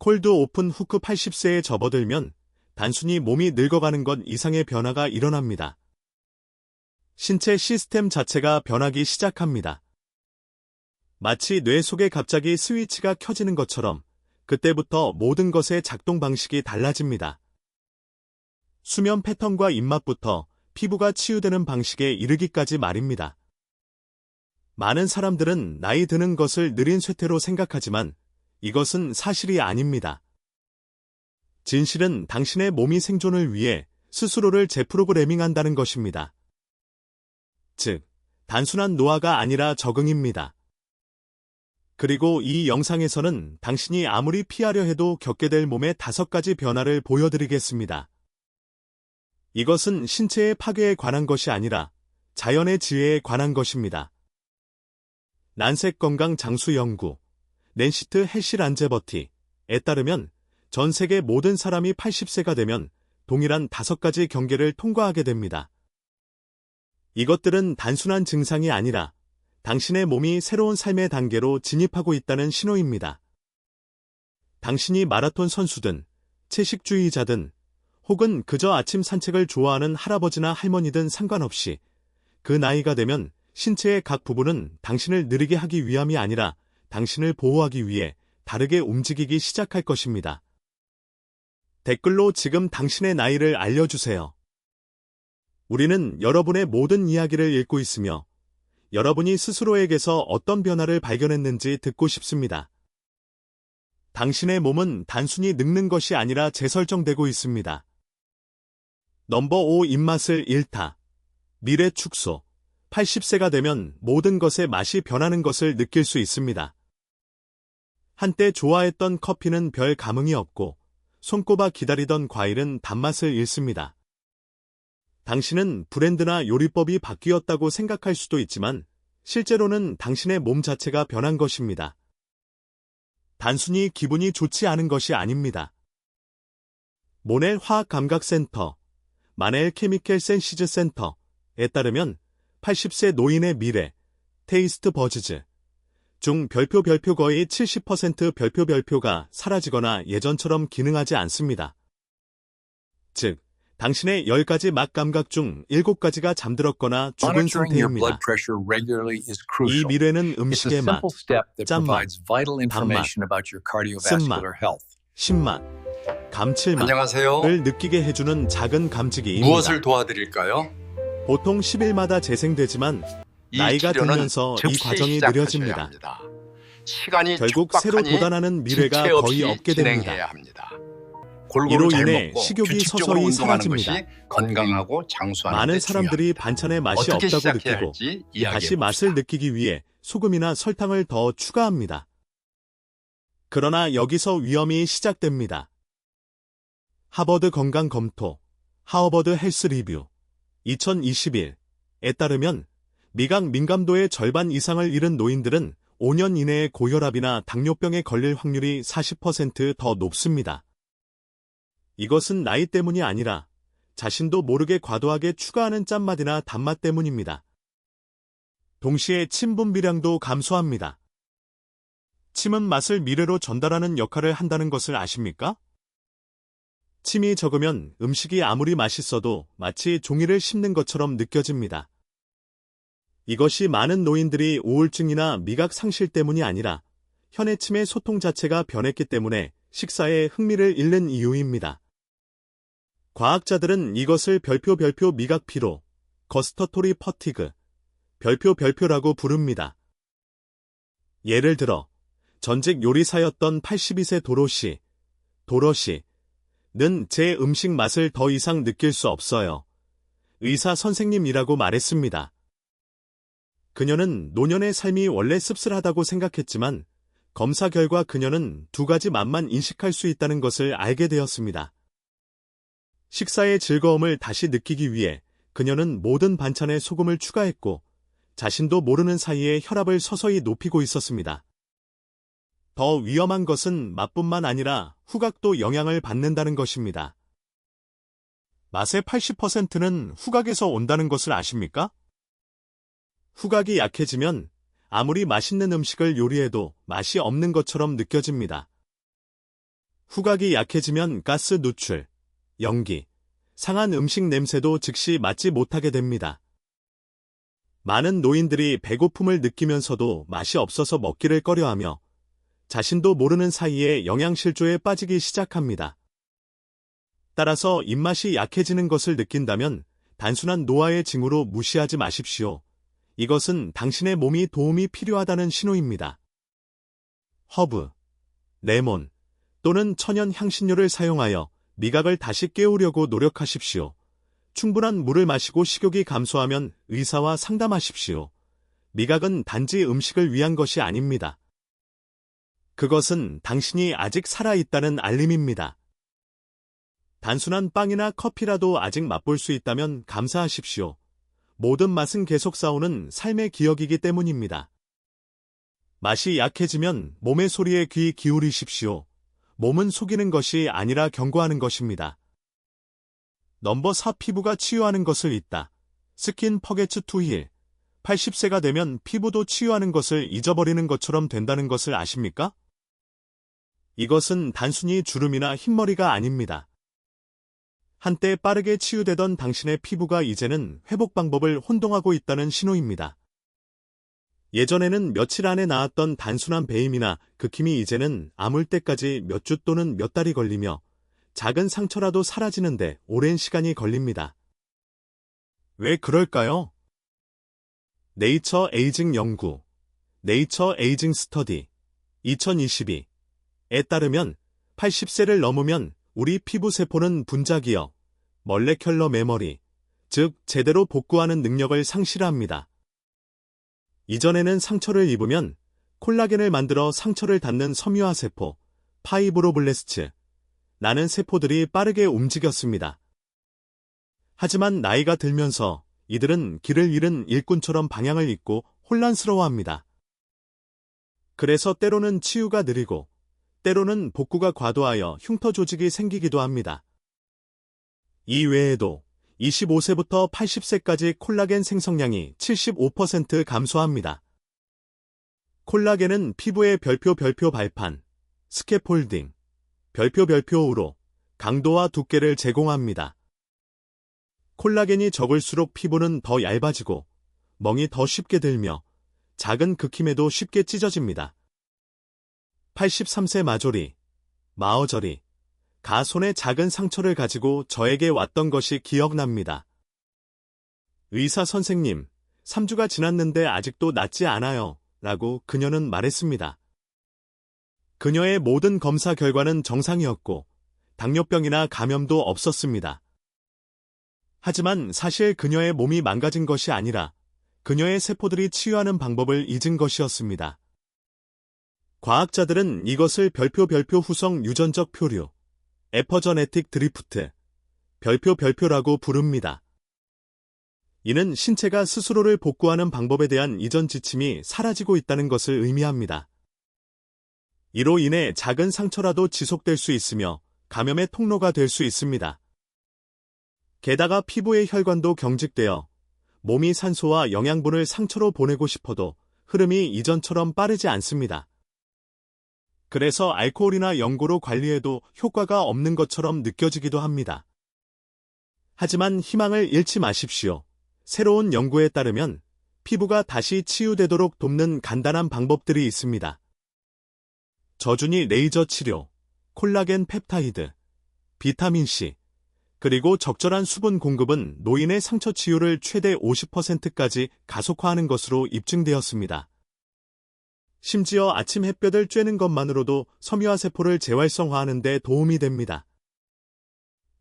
콜드 오픈 후크 80세에 접어들면 단순히 몸이 늙어가는 것 이상의 변화가 일어납니다. 신체 시스템 자체가 변하기 시작합니다. 마치 뇌 속에 갑자기 스위치가 켜지는 것처럼 그때부터 모든 것의 작동 방식이 달라집니다. 수면 패턴과 입맛부터 피부가 치유되는 방식에 이르기까지 말입니다. 많은 사람들은 나이 드는 것을 느린 쇠퇴로 생각하지만 이것은 사실이 아닙니다. 진실은 당신의 몸이 생존을 위해 스스로를 재프로그래밍한다는 것입니다. 즉, 단순한 노화가 아니라 적응입니다. 그리고 이 영상에서는 당신이 아무리 피하려 해도 겪게 될 몸의 5가지 변화를 보여드리겠습니다. 이것은 신체의 파괴에 관한 것이 아니라 자연의 지혜에 관한 것입니다. 난색 건강 장수 연구, 낸시트 헬시란제버티에 따르면 전 세계 모든 사람이 80세가 되면 동일한 5가지 경계를 통과하게 됩니다. 이것들은 단순한 증상이 아니라 당신의 몸이 새로운 삶의 단계로 진입하고 있다는 신호입니다. 당신이 마라톤 선수든, 채식주의자든, 혹은 그저 아침 산책을 좋아하는 할아버지나 할머니든 상관없이 그 나이가 되면 신체의 각 부분은 당신을 느리게 하기 위함이 아니라 당신을 보호하기 위해 다르게 움직이기 시작할 것입니다. 댓글로 지금 당신의 나이를 알려주세요. 우리는 여러분의 모든 이야기를 읽고 있으며 여러분이 스스로에게서 어떤 변화를 발견했는지 듣고 싶습니다. 당신의 몸은 단순히 늙는 것이 아니라 재설정되고 있습니다. 넘버 5 입맛을 잃다. 미래 축소. 80세가 되면 모든 것의 맛이 변하는 것을 느낄 수 있습니다. 한때 좋아했던 커피는 별 감흥이 없고 손꼽아 기다리던 과일은 단맛을 잃습니다. 당신은 브랜드나 요리법이 바뀌었다고 생각할 수도 있지만 실제로는 당신의 몸 자체가 변한 것입니다. 단순히 기분이 좋지 않은 것이 아닙니다. 모넬 화학감각센터, 마넬 케미컬 센시즈 센터에 따르면 80세 노인의 미래, 테이스트 버즈즈 중 별표 거의 70% 별표가 사라지거나 예전처럼 기능하지 않습니다. 즉, 당신의 10가지 맛 감각 중 7가지가 잠들었거나 죽은 상태입니다. 이 미래는 음식의 맛, 짠맛, 단맛, 쓴맛, 신맛, 감칠맛을 안녕하세요. 느끼게 해주는 작은 감지기입니다. 무엇을 도와드릴까요? 보통 10일마다 재생되지만 나이가 들면서 이 과정이 느려집니다. 시간이 결국 새로 돋아나는 미래가 거의 없게 됩니다. 이로 인해 식욕이 서서히 사라집니다. 건강하고 장수하는 많은 사람들이 반찬에 맛이 없다고 느끼고 다시 맛을 느끼기 위해 소금이나 설탕을 더 추가합니다. 그러나 여기서 위험이 시작됩니다. 하버드 건강 검토, 하버드 헬스 리뷰 2021에 따르면 미각 민감도의 절반 이상을 잃은 노인들은 5년 이내에 고혈압이나 당뇨병에 걸릴 확률이 40% 더 높습니다. 이것은 나이 때문이 아니라 자신도 모르게 과도하게 추가하는 짠맛이나 단맛 때문입니다. 동시에 침 분비량도 감소합니다. 침은 맛을 미래로 전달하는 역할을 한다는 것을 아십니까? 침이 적으면 음식이 아무리 맛있어도 마치 종이를 씹는 것처럼 느껴집니다. 이것이 많은 노인들이 우울증이나 미각 상실 때문이 아니라 혀내침의 소통 자체가 변했기 때문에 식사에 흥미를 잃는 이유입니다. 과학자들은 이것을 별표 미각 피로, 거스터토리 퍼티그, 별표라고 부릅니다. 예를 들어 전직 요리사였던 82세 도로시는 제 음식 맛을 더 이상 느낄 수 없어요. 의사 선생님이라고 말했습니다. 그녀는 노년의 삶이 원래 씁쓸하다고 생각했지만 검사 결과 그녀는 2가지 맛만 인식할 수 있다는 것을 알게 되었습니다. 식사의 즐거움을 다시 느끼기 위해 그녀는 모든 반찬에 소금을 추가했고 자신도 모르는 사이에 혈압을 서서히 높이고 있었습니다. 더 위험한 것은 맛뿐만 아니라 후각도 영향을 받는다는 것입니다. 맛의 80%는 후각에서 온다는 것을 아십니까? 후각이 약해지면 아무리 맛있는 음식을 요리해도 맛이 없는 것처럼 느껴집니다. 후각이 약해지면 가스 누출, 연기, 상한 음식 냄새도 즉시 맡지 못하게 됩니다. 많은 노인들이 배고픔을 느끼면서도 맛이 없어서 먹기를 꺼려하며 자신도 모르는 사이에 영양실조에 빠지기 시작합니다. 따라서 입맛이 약해지는 것을 느낀다면 단순한 노화의 징후로 무시하지 마십시오. 이것은 당신의 몸이 도움이 필요하다는 신호입니다. 허브, 레몬 또는 천연 향신료를 사용하여 미각을 다시 깨우려고 노력하십시오. 충분한 물을 마시고 식욕이 감소하면 의사와 상담하십시오. 미각은 단지 음식을 위한 것이 아닙니다. 그것은 당신이 아직 살아있다는 알림입니다. 단순한 빵이나 커피라도 아직 맛볼 수 있다면 감사하십시오. 모든 맛은 계속 싸우는 삶의 기억이기 때문입니다. 맛이 약해지면 몸의 소리에 귀 기울이십시오. 몸은 속이는 것이 아니라 경고하는 것입니다. 넘버 4 피부가 치유하는 것을 잊다. 스킨 퍼게츠 투 힐. 80세가 되면 피부도 치유하는 것을 잊어버리는 것처럼 된다는 것을 아십니까? 이것은 단순히 주름이나 흰머리가 아닙니다. 한때 빠르게 치유되던 당신의 피부가 이제는 회복 방법을 혼동하고 있다는 신호입니다. 예전에는 며칠 안에 나았던 단순한 배임이나 극힘이 이제는 아물 때까지 몇 주 또는 몇 달이 걸리며 작은 상처라도 사라지는데 오랜 시간이 걸립니다. 왜 그럴까요? 네이처 에이징 연구, 네이처 에이징 스터디 2022에 따르면 80세를 넘으면 우리 피부 세포는 분자기어, 멀레큘러 메모리, 즉 제대로 복구하는 능력을 상실합니다. 이전에는 상처를 입으면 콜라겐을 만들어 상처를 닫는 섬유화세포, 파이브로블레스츠, 라는 세포들이 빠르게 움직였습니다. 하지만 나이가 들면서 이들은 길을 잃은 일꾼처럼 방향을 잃고 혼란스러워합니다. 그래서 때로는 치유가 느리고 때로는 복구가 과도하여 흉터 조직이 생기기도 합니다. 이 외에도 25세부터 80세까지 콜라겐 생성량이 75% 감소합니다. 콜라겐은 피부의 별표 발판, 스캐폴딩, 별표우로 강도와 두께를 제공합니다. 콜라겐이 적을수록 피부는 더 얇아지고 멍이 더 쉽게 들며 작은 극힘에도 쉽게 찢어집니다. 83세 마조리, 마어저리, 가손의 작은 상처를 가지고 저에게 왔던 것이 기억납니다. 의사 선생님, 3주가 지났는데 아직도 낫지 않아요. 라고 그녀는 말했습니다. 그녀의 모든 검사 결과는 정상이었고 당뇨병이나 감염도 없었습니다. 하지만 사실 그녀의 몸이 망가진 것이 아니라 그녀의 세포들이 치유하는 방법을 잊은 것이었습니다. 과학자들은 이것을 별표 후성 유전적 표류, 에퍼저네틱 드리프트, 별표라고 부릅니다. 이는 신체가 스스로를 복구하는 방법에 대한 이전 지침이 사라지고 있다는 것을 의미합니다. 이로 인해 작은 상처라도 지속될 수 있으며 감염의 통로가 될 수 있습니다. 게다가 피부의 혈관도 경직되어 몸이 산소와 영양분을 상처로 보내고 싶어도 흐름이 이전처럼 빠르지 않습니다. 그래서 알코올이나 연고로 관리해도 효과가 없는 것처럼 느껴지기도 합니다. 하지만 희망을 잃지 마십시오. 새로운 연구에 따르면 피부가 다시 치유되도록 돕는 간단한 방법들이 있습니다. 저준위 레이저 치료, 콜라겐 펩타이드, 비타민C, 그리고 적절한 수분 공급은 노인의 상처 치유를 최대 50%까지 가속화하는 것으로 입증되었습니다. 심지어 아침 햇볕을 쬐는 것만으로도 섬유화세포를 재활성화하는 데 도움이 됩니다.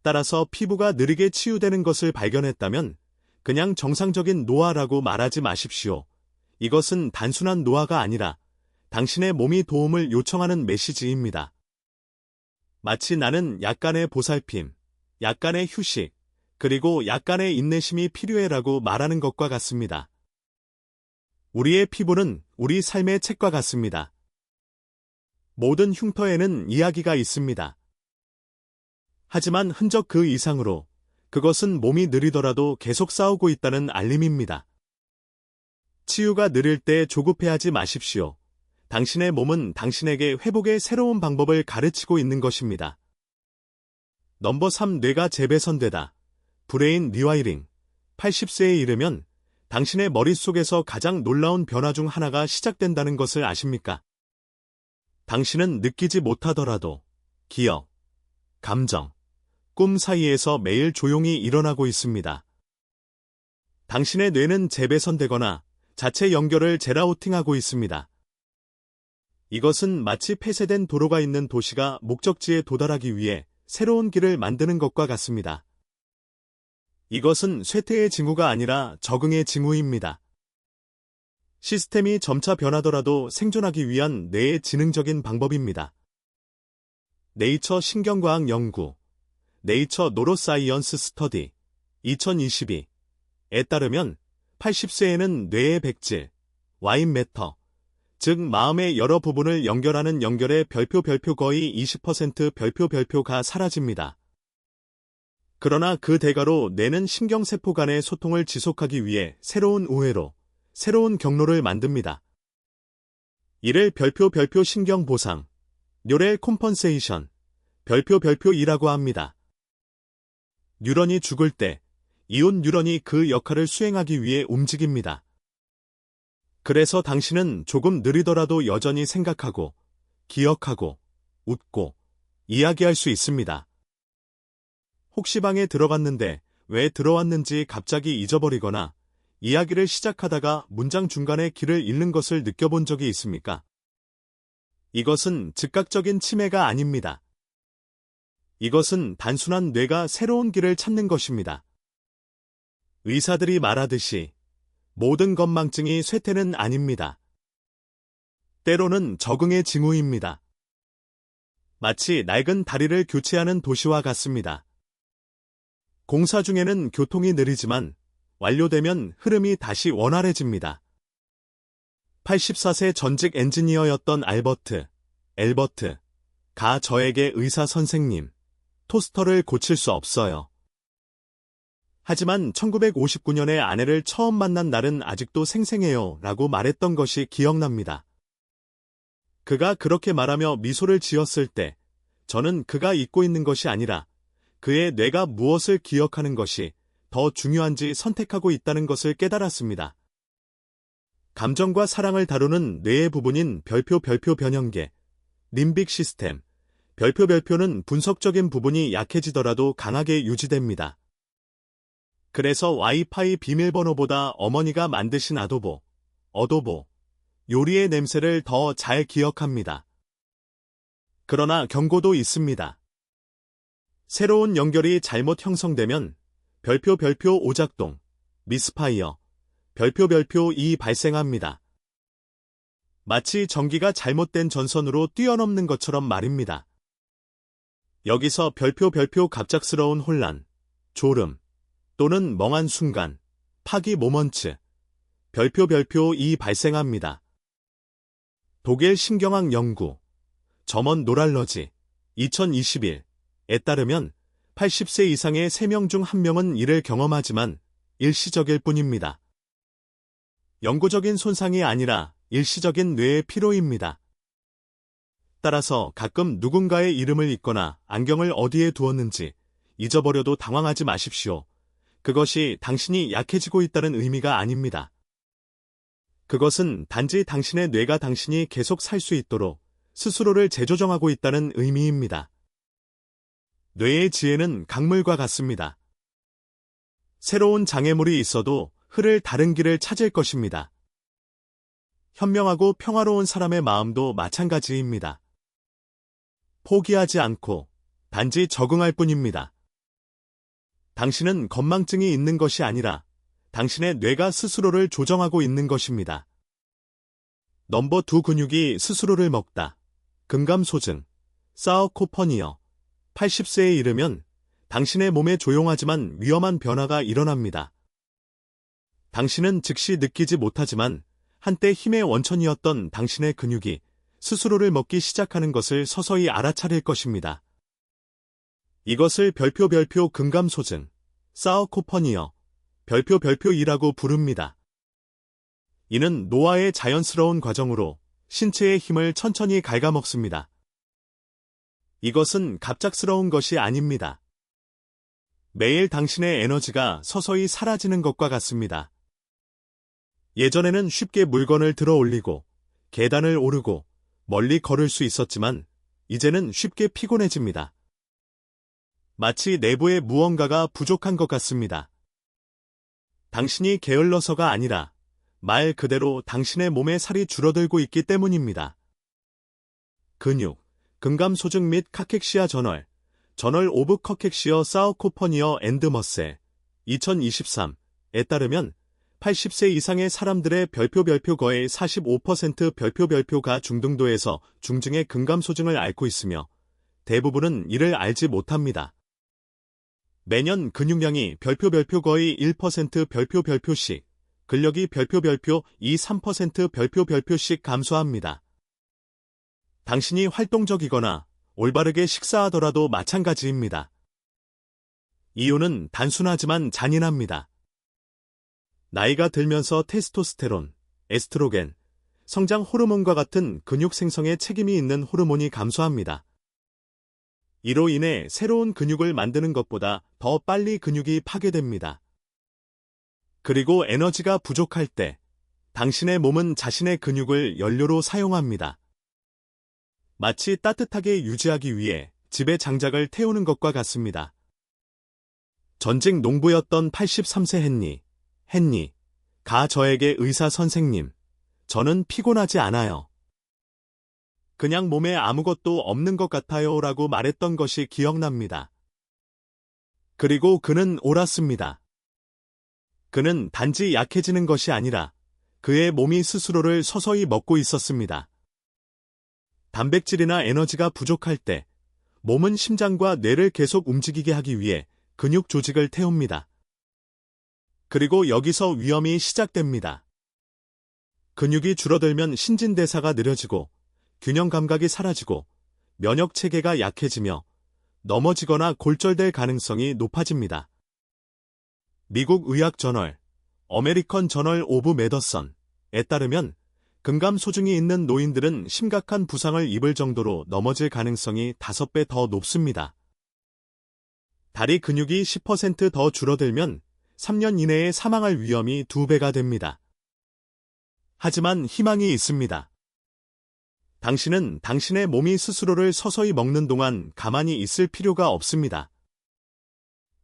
따라서 피부가 느리게 치유되는 것을 발견했다면 그냥 정상적인 노화라고 말하지 마십시오. 이것은 단순한 노화가 아니라 당신의 몸이 도움을 요청하는 메시지입니다. 마치 나는 약간의 보살핌, 약간의 휴식, 그리고 약간의 인내심이 필요해라고 말하는 것과 같습니다. 우리의 피부는 우리 삶의 책과 같습니다. 모든 흉터에는 이야기가 있습니다. 하지만 흔적 그 이상으로 그것은 몸이 느리더라도 계속 싸우고 있다는 알림입니다. 치유가 느릴 때 조급해하지 마십시오. 당신의 몸은 당신에게 회복의 새로운 방법을 가르치고 있는 것입니다. 넘버 3. 뇌가 재배선되다. 브레인 리와이링. 80세에 이르면 당신의 머릿속에서 가장 놀라운 변화 중 하나가 시작된다는 것을 아십니까? 당신은 느끼지 못하더라도 기억, 감정, 꿈 사이에서 매일 조용히 일어나고 있습니다. 당신의 뇌는 재배선되거나 자체 연결을 재라우팅하고 있습니다. 이것은 마치 폐쇄된 도로가 있는 도시가 목적지에 도달하기 위해 새로운 길을 만드는 것과 같습니다. 이것은 쇠퇴의 징후가 아니라 적응의 징후입니다. 시스템이 점차 변하더라도 생존하기 위한 뇌의 지능적인 방법입니다. 네이처 신경과학 연구, 네이처 노로사이언스 스터디, 2022에 따르면 80세에는 뇌의 백질, 와인 매터, 즉 마음의 여러 부분을 연결하는 연결의 별표 거의 20% 별표가 사라집니다. 그러나 그 대가로 뇌는 신경세포 간의 소통을 지속하기 위해 새로운 우회로, 새로운 경로를 만듭니다. 이를 별표 신경보상, 뉴럴 콤펀세이션, 별표2라고 합니다. 뉴런이 죽을 때 이온 뉴런이 그 역할을 수행하기 위해 움직입니다. 그래서 당신은 조금 느리더라도 여전히 생각하고, 기억하고, 웃고, 이야기할 수 있습니다. 혹시 방에 들어갔는데 왜 들어왔는지 갑자기 잊어버리거나 이야기를 시작하다가 문장 중간에 길을 잃는 것을 느껴본 적이 있습니까? 이것은 즉각적인 치매가 아닙니다. 이것은 단순한 뇌가 새로운 길을 찾는 것입니다. 의사들이 말하듯이 모든 건망증이 쇠퇴는 아닙니다. 때로는 적응의 징후입니다. 마치 낡은 다리를 교체하는 도시와 같습니다. 공사 중에는 교통이 느리지만 완료되면 흐름이 다시 원활해집니다. 84세 전직 엔지니어였던 엘버트가 저에게 의사 선생님, 토스터를 고칠 수 없어요. 하지만 1959년에 아내를 처음 만난 날은 아직도 생생해요 라고 말했던 것이 기억납니다. 그가 그렇게 말하며 미소를 지었을 때 저는 그가 잊고 있는 것이 아니라 그의 뇌가 무엇을 기억하는 것이 더 중요한지 선택하고 있다는 것을 깨달았습니다. 감정과 사랑을 다루는 뇌의 부분인 별표 변형계, 림빅 시스템, 별표는 분석적인 부분이 약해지더라도 강하게 유지됩니다. 그래서 와이파이 비밀번호보다 어머니가 만드신 어도보, 요리의 냄새를 더 잘 기억합니다. 그러나 경고도 있습니다. 새로운 연결이 잘못 형성되면 별표 오작동, 미스파이어, 별표2 발생합니다. 마치 전기가 잘못된 전선으로 뛰어넘는 것처럼 말입니다. 여기서 별표 갑작스러운 혼란, 졸음, 또는 멍한 순간, 파기 모먼츠, 별표2 발생합니다. 독일 신경학 연구, 점원 노랄러지, 2021에 따르면 80세 이상의 3명 중 1명은 이를 경험하지만 일시적일 뿐입니다. 영구적인 손상이 아니라 일시적인 뇌의 피로입니다. 따라서 가끔 누군가의 이름을 잊거나 안경을 어디에 두었는지 잊어버려도 당황하지 마십시오. 그것이 당신이 약해지고 있다는 의미가 아닙니다. 그것은 단지 당신의 뇌가 당신이 계속 살 수 있도록 스스로를 재조정하고 있다는 의미입니다. 뇌의 지혜는 강물과 같습니다. 새로운 장애물이 있어도 흐를 다른 길을 찾을 것입니다. 현명하고 평화로운 사람의 마음도 마찬가지입니다. 포기하지 않고 단지 적응할 뿐입니다. 당신은 건망증이 있는 것이 아니라 당신의 뇌가 스스로를 조정하고 있는 것입니다. 넘버 2 근육이 스스로를 먹다. 근감소증, 사어코퍼니어. 80세에 이르면 당신의 몸에 조용하지만 위험한 변화가 일어납니다. 당신은 즉시 느끼지 못하지만 한때 힘의 원천이었던 당신의 근육이 스스로를 먹기 시작하는 것을 서서히 알아차릴 것입니다. 이것을 별표 근감소증, 사어코퍼니어, 별표2라고 부릅니다. 이는 노화의 자연스러운 과정으로 신체의 힘을 천천히 갉아먹습니다. 이것은 갑작스러운 것이 아닙니다. 매일 당신의 에너지가 서서히 사라지는 것과 같습니다. 예전에는 쉽게 물건을 들어 올리고 계단을 오르고 멀리 걸을 수 있었지만 이제는 쉽게 피곤해집니다. 마치 내부에 무언가가 부족한 것 같습니다. 당신이 게을러서가 아니라 말 그대로 당신의 몸에 살이 줄어들고 있기 때문입니다. 근육, 근감소증 및 카캑시아 저널 오브 커캑시어 사우코퍼니어 앤드 머셀 2023에 따르면 80세 이상의 사람들의 별표 거의 45% 별표가 중등도에서 중증의 근감소증을 앓고 있으며 대부분은 이를 알지 못합니다. 매년 근육량이 별표 거의 1% 별표씩, 근력이 별표 2, 3% 별표씩 감소합니다. 당신이 활동적이거나 올바르게 식사하더라도 마찬가지입니다. 이유는 단순하지만 잔인합니다. 나이가 들면서 테스토스테론, 에스트로겐, 성장 호르몬과 같은 근육 생성에 책임이 있는 호르몬이 감소합니다. 이로 인해 새로운 근육을 만드는 것보다 더 빨리 근육이 파괴됩니다. 그리고 에너지가 부족할 때 당신의 몸은 자신의 근육을 연료로 사용합니다. 마치 따뜻하게 유지하기 위해 집에 장작을 태우는 것과 같습니다. 전직 농부였던 83세 헨리가 저에게 의사 선생님, 저는 피곤하지 않아요. 그냥 몸에 아무것도 없는 것 같아요 라고 말했던 것이 기억납니다. 그리고 그는 옳았습니다. 그는 단지 약해지는 것이 아니라 그의 몸이 스스로를 서서히 먹고 있었습니다. 단백질이나 에너지가 부족할 때 몸은 심장과 뇌를 계속 움직이게 하기 위해 근육 조직을 태웁니다. 그리고 여기서 위험이 시작됩니다. 근육이 줄어들면 신진대사가 느려지고 균형 감각이 사라지고 면역 체계가 약해지며 넘어지거나 골절될 가능성이 높아집니다. 미국 의학 저널, 어메리컨 저널 오브 메더선에 따르면 근감소증이 있는 노인들은 심각한 부상을 입을 정도로 넘어질 가능성이 5배 더 높습니다. 다리 근육이 10% 더 줄어들면 3년 이내에 사망할 위험이 2배가 됩니다. 하지만 희망이 있습니다. 당신은 당신의 몸이 스스로를 서서히 먹는 동안 가만히 있을 필요가 없습니다.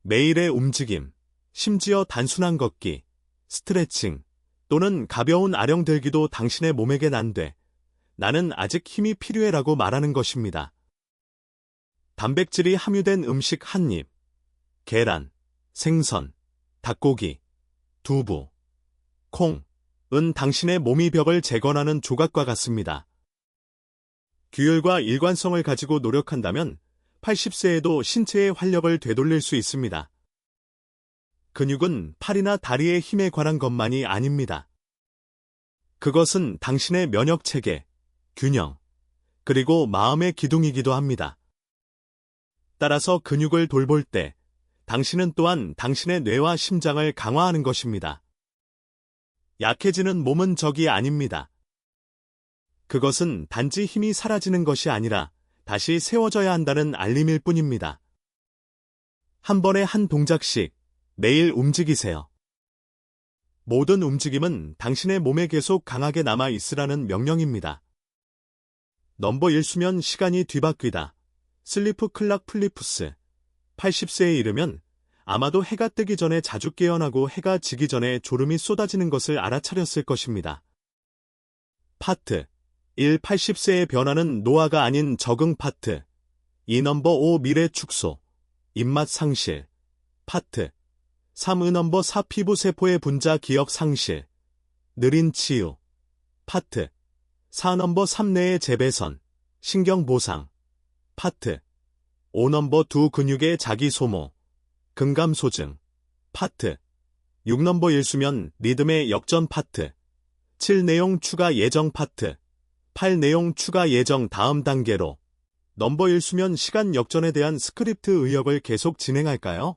매일의 움직임, 심지어 단순한 걷기, 스트레칭 또는 가벼운 아령들기도 당신의 몸에게 난돼 나는 아직 힘이 필요해라고 말하는 것입니다. 단백질이 함유된 음식 한 입, 계란, 생선, 닭고기, 두부, 콩은 당신의 몸의 벽을 재건하는 조각과 같습니다. 규율과 일관성을 가지고 노력한다면 80세에도 신체의 활력을 되돌릴 수 있습니다. 근육은 팔이나 다리의 힘에 관한 것만이 아닙니다. 그것은 당신의 면역 체계, 균형, 그리고 마음의 기둥이기도 합니다. 따라서 근육을 돌볼 때 당신은 또한 당신의 뇌와 심장을 강화하는 것입니다. 약해지는 몸은 적이 아닙니다. 그것은 단지 힘이 사라지는 것이 아니라 다시 세워져야 한다는 알림일 뿐입니다. 한 번에 한 동작씩 매일 움직이세요. 모든 움직임은 당신의 몸에 계속 강하게 남아 있으라는 명령입니다. 넘버 1 수면 시간이 뒤바뀌다. 슬리프 클락 플리푸스. 80세에 이르면 아마도 해가 뜨기 전에 자주 깨어나고 해가 지기 전에 졸음이 쏟아지는 것을 알아차렸을 것입니다. 파트 1. 80세의 변화는 노화가 아닌 적응. 파트 2. 넘버 5. 미래 축소, 입맛 상실. 파트 3. 넘버 4. 피부 세포의 분자 기억 상실, 느린 치유. 파트 4. 넘버 3. 뇌의 재배선, 신경 보상. 파트 5. 넘버 2. 근육의 자기 소모, 근감소증. 파트 6. 넘버 1. 수면 리듬의 역전. 파트 7. 내용 추가 예정. 파트 8. 내용 추가 예정. 다음 단계로 넘버 1 수면 시간 역전에 대한 스크립트 의역을 계속 진행할까요?